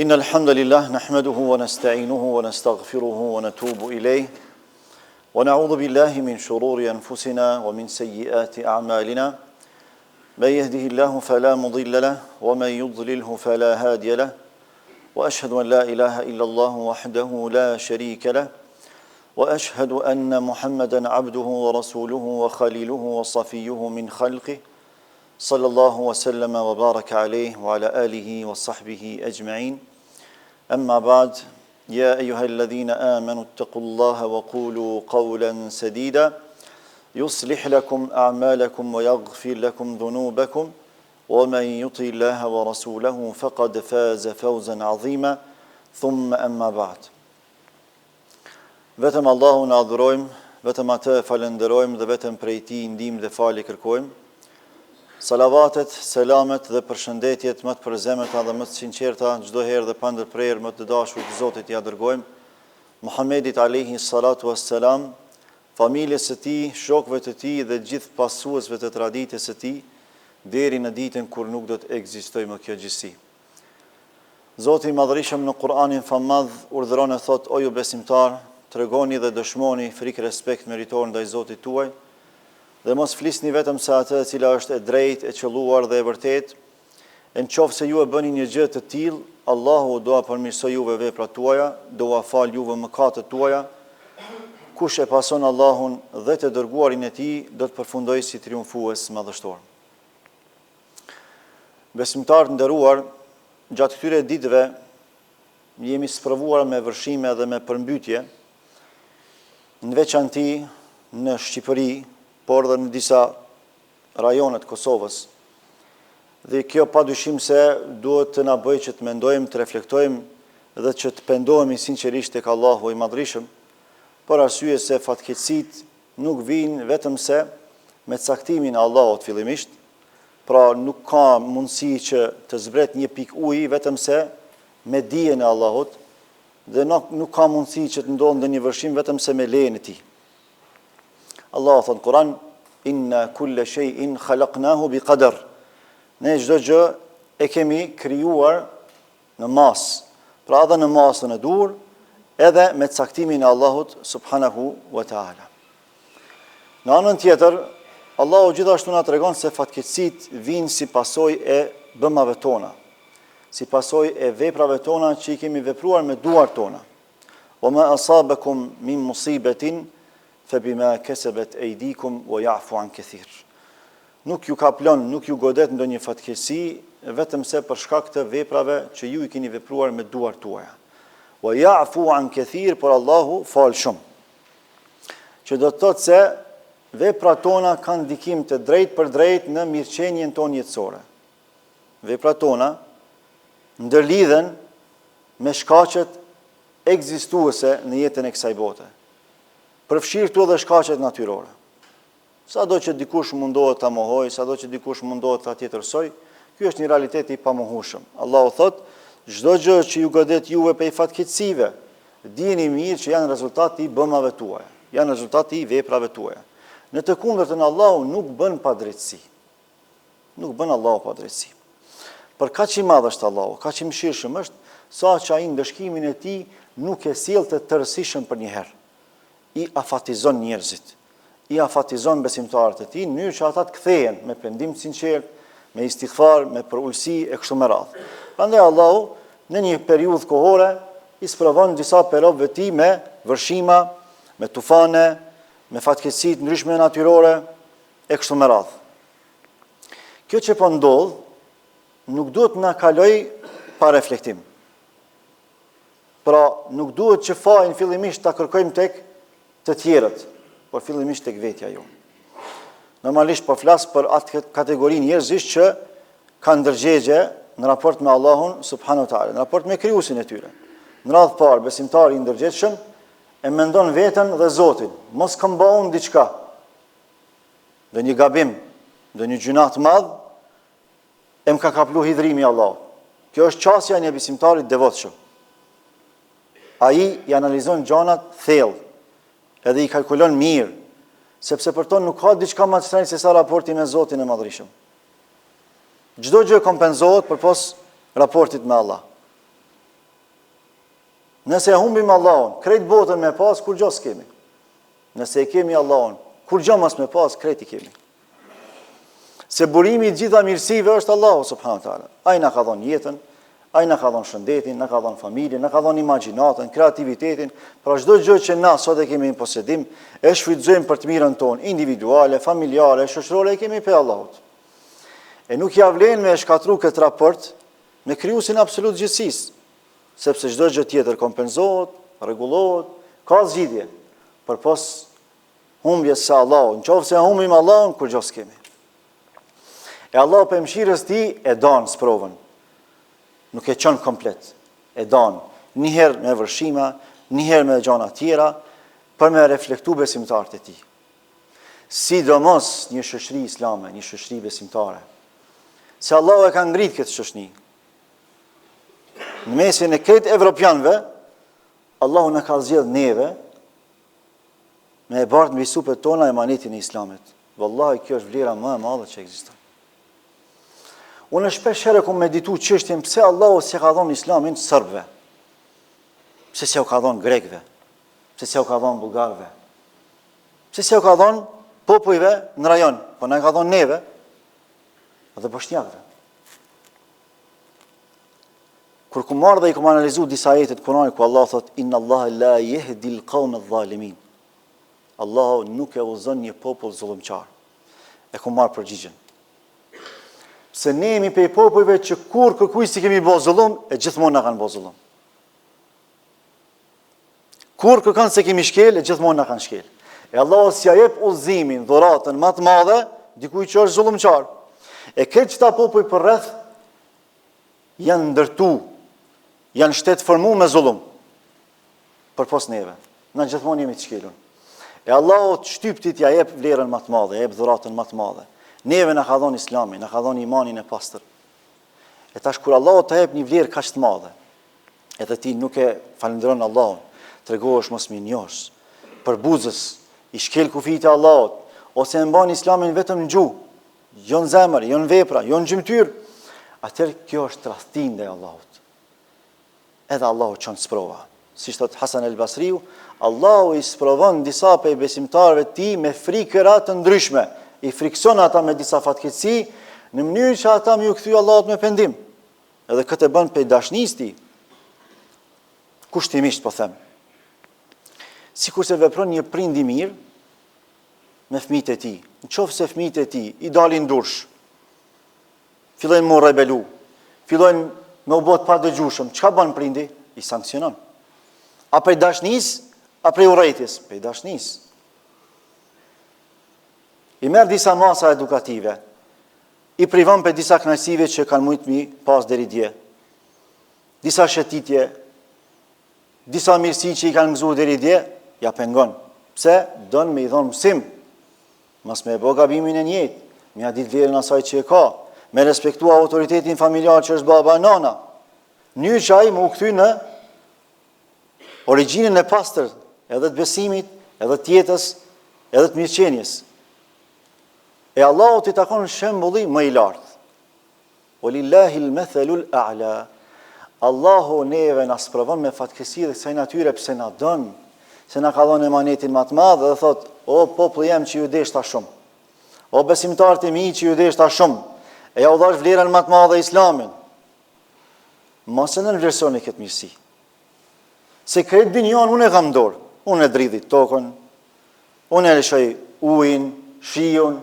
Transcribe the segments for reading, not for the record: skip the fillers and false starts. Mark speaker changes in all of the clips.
Speaker 1: إن الحمد لله نحمده ونستعينه ونستغفره ونتوب إليه ونعوذ بالله من شرور أنفسنا ومن سيئات أعمالنا من يهده الله فلا مضل له ومن يضلله فلا هادي له وأشهد أن لا إله إلا الله وحده لا شريك له وأشهد أن محمدا عبده ورسوله وخليله وصفيه من خلقه صلى الله وسلم وبارك عليه وعلى آله وصحبه أجمعين أما بعد يا أيها الذين آمنوا اتقوا الله وقولوا قولا سديدا يصلح لكم أعمالكم ويغفر لكم ذنوبكم ومن يطع الله ورسوله فقد فاز فوزا عظيما ثم أما بعد Vetëm Allahun adhurojmë, vetëm atë falenderojmë dhe vetëm prej tij ndihmë dhe falje kërkojmë. Salavatet, selamet dhe përshëndetjet më të përzemërta dhe më të sinqerta çdo herë dhe pa ndërprerje më të dashurit të Zotit ja dërgojmë Muhammedit alayhi salatu wassalam, familjes së tij, shokëve të tij dhe gjithë pasuesve të traditës së tij deri në ditën kur nuk do të ekzistojë më kjo gjësi. Zoti i Madhërisëm në Kur'anin famadh urdhëron e thot: O ju besimtar, tregoni dhe dëshmoni frikë respekt meritor ndaj Zotit tuaj, dhe mos flisni vetëm se atë e cila është e drejtë, e qelluar dhe e vërtetë. Nëse ju e bëni një gjë të tillë, Allahu do ta përmirësoj juve veprat tuaja, do ta fal juve mëkatet tuaja. Kush e pason Allahun dhe të dërguarin e tij, do të përfundojë si triumfues madhështor. Besimtarë nderuar, gjatë këtyre ditëve jemi sprovuar me vërshime dhe me përmbytje, në veçanti në Shqipëri, por dhe në disa rajonet Kosovës. Dhe kjo padyshim se duhet të na bëjë që të mendojmë, të reflektojmë dhe që të pendohemi sinqerisht tek Allahu i Madhërisëm, për arsye se fatkeqësitë nuk vijnë vetëm se me caktimin e Allahut fillimisht, pra nuk ka mundësi që të zbret një pikë uji vetëm se me dijen e Allahut, dhe nuk ka mundësi që të ndodhë ndonjë vërshim vetëm se me lejen e tij. Allah thot në Kur'an: Inna kulla shay'in khalaqnahu biqadar. Ne çdo gjë e kemi krijuar në masë, pra edhe në masën e dur, edhe me caktimin e Allahut subhanahu wa taala. Në anën tjetër, Allahu gjithashtu na tregon se fatkeqësitë vijnë si pasojë e bëmave tona, si pasojë e veprave tona që i kemi vepruar me duart tona. Wa ma asabakum min musibatin fabima kasabat aydikum wa ya'fu an kathir. Nuk ju ka plon, nuk ju godet ndonjë fatkeqësi vetëm se për shkak të veprave që ju i keni vepruar me duart tuaja. Wa ya'fu an kathir, por Allahu fal shumë. Që do të thotë se veprat tona kanë ndikim të drejtë për drejtë në mirëqenien tonë jetësore. Veprat tona ndërlidhen me shkaqet ekzistuese në jetën e kësaj bote. Përfshirë këtu edhe shkaqet natyrore. Sado që dikush mundohet ta mohojë, sado që dikush mundohet ta tjetërsoj, ky është një realitet i pamohueshëm. Allahu thot: çdo gjë që ju godet juve prej fatkeqësive, dijeni mirë që janë rezultati i bëmave tuaja, janë rezultati i veprave tuaja. Në të kundërtën, Allahu nuk bën padrejtësi. Nuk bën Allahu padrejtësi. Për kaq i madh është Allahu, kaq i mëshirshëm është, sa që ai ndëshkimin e tij nuk e sjell të tërësishëm për një herë. I afatizon njerëzit, i afatizon besimtarët e tij në mënyrë që ata të kthehen me pendim të sinqert, me istighfar, me përulësi e kështu me radhë. Prandaj Allahu në një periudhë kohore i sprovon disa robëve të tij me vërshima, me tufane, me fatkeqësi të ndryshme natyrore e kështu me radhë. Kjo që po ndodh nuk duhet na kaloj pa reflektim. Pra, nuk duhet që fajin fillimisht ta kërkojmë tek të tjerët, por fillimisht tek vetja jonë. Normalisht po flas për atë kategorinë njerëzish që kanë ndërgjegje në raport me Allahun subhanahu wa taala, në raport me krijuesin e tyre. Në radhë parë, besimtari i ndërgjegjshëm e mendon veten dhe Zotin, mos kam bëu diçka, dhe një gabim, dhe një gjuna të madh, e më ka kaplu hidhrimi Allahut. Kjo është qasja një besimtarit devotshëm. Ai i analizon gjanat thellë, edhe i kalkulon mirë, sepse për tonë nuk ka diçka më të shtrenjtë se sa raporti me Zotin e Madhërisëm. Çdo gjë kompenzohet përpos raportit me Allah. Nëse e humbim Allahun, krejt botën me pas, kur gjo s'kemi. Nëse e kemi Allahun, kur gjo mas me pas, krejt i kemi. Se burimi i gjitha mirësive është Allahu subhanahu wa taala. Ai na ka dhënë jetën, ai na ka dhënë shëndetin, na ka dhënë familjen, na ka dhënë imagjinatën, kreativitetin, pra çdo gjë që na sot e kemi në posedim, e shfrytëzojmë për të mirën tonë individuale, familjare, shoqërore, e kemi pe Allahut. E nuk ja vlen me shkatru këtë raport me krijuesin absolut gjithësisë, sepse çdo gjë tjetër kompenzohet, rregullohet, ka zgjidhje. Përpos humbjes së Allahut, nëse humbim Allahun, kur gjë s'kemi. E Allah për mëshirës ti e danë sprovën. Nuk e qënë komplet. E danë. Njëherë me vërshima, njëherë me gjana tjera, për me reflektu besimtarët e ti. Sidomos një shoqëri islame, një shoqëri besimtare. Se Allah e ka ngrit këtë shoqëri. Në mesin e këtë evropianve, Allahu në ka zgjedhë neve me e bartë mbi supet tona emanetin e islamit. Wallahi, kjo është vlera më e madhe që ekziston. Unë shpesh herë kom meditu çështjen pse Allahu s'e ka dhënë islamin serbëve. Pse s'e ka dhënë grekëve? Pse s'e ka dhënë bullgarëve? Pse s'e ka dhënë popujve në rajon? Po na ka dhënë neve dhe bosnjakëve. Kur ku marrë dhe i kom analizu disa ajete të Kuranit ku Allah thot inna Allah la yahdi al-qawma adh-dhalimin. Allahu nuk e udhëzon një popull zullumçar. E kom marrë përgjigjen. Se ne jemi pej popujve që kur kërkuj si kemi bo zullum, e gjithmonë na kanë bo zullum. Kur kërkan se kemi shkel, e gjithmonë na kanë shkel. E Allah s'ja jep udhëzimin, dhuratën më të madhe, dikuj që është zullumçar. E këtë qëta popuj për rreth, janë ndërtu, janë shtetë formu me zullum, për pos neve. Na gjithmonë jemi të shkelun. E Allah të shtyptit ja jep vlerën më të madhe, ja jep dhuratën më të madhe. Neve na ka dhënë islamin, na ka dhënë imanin e pastër. E tash kur Allahu të jep një vlerë kaq të madhe, edhe ti nuk e falenderon Allahun, tregohesh mosminjos, përbuzës, i shkel kufijtë e Allahut, ose e mban islamin vetëm në gjuhë, jo në zemër, jo në vepra, jo në gjymtyr, atëherë kjo është tradhtim ndaj Allahut. Edhe Allahu çon sprova. Si thot Hasan el-Basriu, Allahu i sprovon disa prej besimtarëve të tij me frikëra të ndryshme. I frikson ata me disa fatkeqësi në mënyrë që ata më ju kthy Allahut me pendim. Edhe këtë e bën pe dashnisë ti. Kushtimisht po them. Sikur se vepron një prind i mirë me fëmijët e tij. Nëse fëmijët e tij i dalin dursh, fillojnë më rebelu, fillojnë me u bë të padëgjueshëm, çka bën prindi? I sanksionon. A prej dashnisë, a prej urrëties? Prej dashnisë. I merë disa masa edukative, i privon për disa knajsive që kanë mujtë mi pas deri dje, disa shëtitje, disa mirësi që i kanë gëzu deri dje, ja pengon. Pse? Donë me i dhonë mësim, mas me e bo gabimin e njët, me a ditë vlerën asaj që e ka, me respektua autoritetin familjar që është baba e nana, një që ai më u kthy në origjinën e pastër, edhe të besimit, edhe të jetës, edhe të mirëqenjes. E Allahu t'i takon shembulli më i lartë. Walillahi al-mathalul a'la. Allahu neve na sprovon me fatkeqësi dhe kësaj natyre pse na don, se na ka dhënë emanetin më të madh dhe thot, o populli jam që ju deshta shumë. O besimtarët e mi që ju deshta shumë. E ja u dhash vlerën më të madhe e Islamin. Mos e nënvlerësoni këtë mirësi. Se këtë binjon unë e kam dorë. Unë e dridhit tokën, unë e lëshoj ujin, shiun,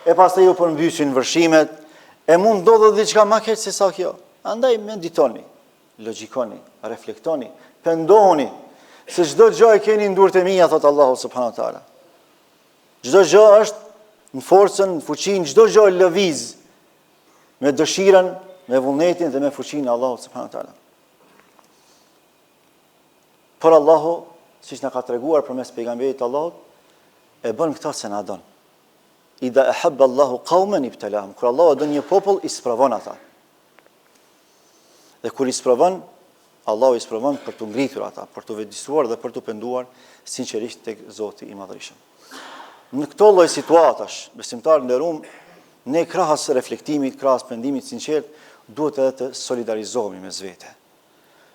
Speaker 1: e pas të ju përmbysin vërshimet, e mund ndodhë dhe diçka ma keq se sa kjo. Andaj meditoni, logjikoni, reflektoni, pendohuni, se çdo gjë e keni në durët e mia, thot Allahu subhanahu wa taala. Çdo gjë është në forcën, në fuqinë, çdo gjë lëviz me dëshirën, me vullnetin dhe me fuqinë e Allahut subhanahu wa taala. Por Allahu, siç na ka treguar përmes pejgamberit Allahut, e bën këtë se na don. Idha ahabba Allahu qauman ibtalahum. Kur Allahu don një popull, i sprovon ata. Dhe kur i sprovon, Allahu i sprovon për të ngritur ata, për të vetëdijsuar dhe për të penduar sinqerisht tek Zoti i Madhërisht. Në këto lloj situatash, besimtarë nderuam, ne krahas reflektimit, krahas pendimit sinqert, duhet edhe të solidarizohemi mes vete.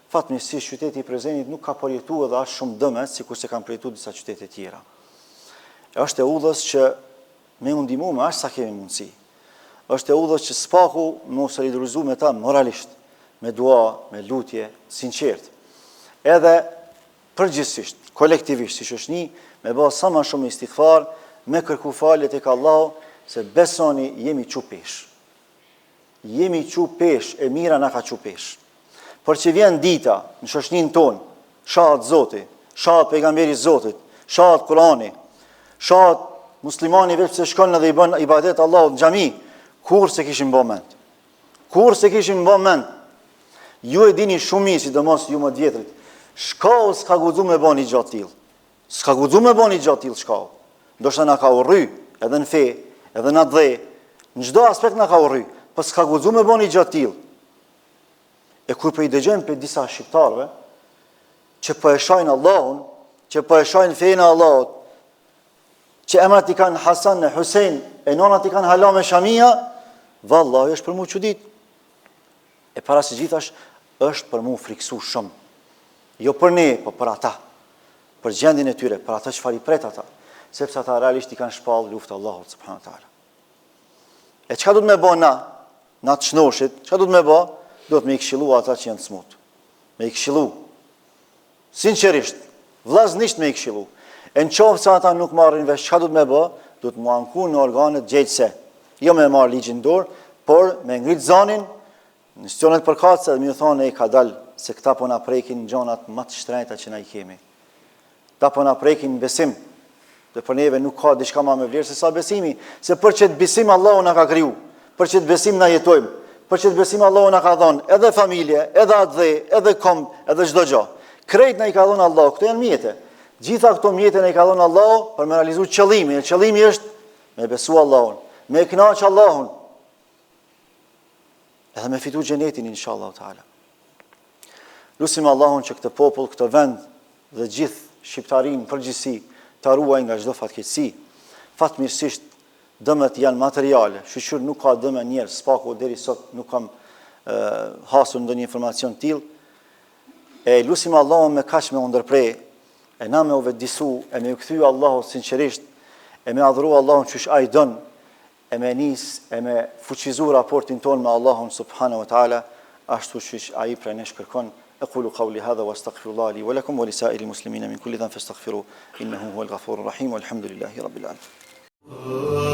Speaker 1: fatmirësisht qyteti i Prezenit nuk ka përjetuar edhe aq shumë dëme sikur se kanë përjetuar disa qytete tjera. Është e udhës që me u ndihmu me aq sa kemi mundësi. Është e udhës që spaku me u solidarizu me ta moralisht, me dua, me lutje, sinqert. Edhe përgjithsisht, kolektivisht, si shoqëni, me bë sa më shumë istighfar, me kërku falje tek Allahu, se besoni jemi çu pesh. Jemi çu pesh, e mira na ka çu pesh. Por që vjen dita në shoqëninë tonë, shahat Zoti, shahat pejgamberi Zotit, shahat Kurani, shahat muslimani vetë se shkon edhe i bën ibadet Allahut në xhami, kur se kishin bë mend. Kur se kishin bë mend. Ju e dini shumë mirë, sidomos ju më të vjetrit, shkau s'ka guxu me bani gjatë tillë. S'ka guxu me bani gjatë tillë shkau. Ndoshta na ka urry edhe në fe, edhe në dhe, në çdo aspekt na ka urry, po s'ka guxu me bani gjatë tillë. E kur për i dëgjojmë për disa shqiptarve, që po e shajnë Allahun, që po e shajnë fejnë Allahut, që emrat i kanë Hasan e Husein, e nonat i kanë Hala me Shamia, vallahi është për mu çudit. E para se gjithash, është për mu friksu shumë. Jo për ne, po për ata. Për gjendin e tyre, për ata çfarë i pret ata. Sepse ata realisht i kanë shpallë luftë Allahut subhanahu wa taala. E çka do të më bëj na të çnoshit? Çka do të më bëj? Do të me i këshilu ata që janë të smut. Me i këshilu. Sinqerisht, vllaznisht me i këshilu. E në qoftë se ata nuk marrin vesh, çka do të me bë? Do të mu anku në organet gjejtëse. Jo me marr ligjin dorë, por me ngrit zanin, në institucionet përkatëse dhe më thonë e ka dalë se këta po na prekin gjonat më të shtrenjta që na i kemi. Ta po na prekin besim. Dhe për neve nuk ka diçka më me vlerë se sa besimi, se për çet besim Allahu na ka kriju. Për çet besim na jetojmë. Për që të besim Allahu na ka dhënë edhe familje, edhe adhe, edhe kom, edhe çdo gjë. Krejt na i ka dhënë Allahu, këto janë mjete. Gjitha këto mjete na i ka dhënë Allahu për me realizu qëllimin. E qëllimi është me besu Allahun, me kënaq Allahun. Edhe me fitu xhenetin inshallah taala. Lutim Allahun që këtë popull, këtë vend dhe gjithë shqiptarinë përgjithësi ta ruaj nga çdo fatkeqësi. Fatmirësisht dëmet janë materiale, shqyr nuk ka dëme njerë, spaku deri sot nuk kam hasur ndonjë informacion tillë. E lutim Allahun me kaq me ndërprej, e na me u vetdisu, e me u kthy Allahu sinqerisht, e me adhuru Allahun çish ai don, e me nis, e me fuqizu raportin ton me Allahun subhanahu wa taala, ashtu siç ai prej nesh kërkon. أقول قولي هذا وأستغفر الله لي ولكم ولسائر المسلمين من كل ذنب فاستغفروه إنه هو الغفور الرحيم والحمد لله رب العالمين.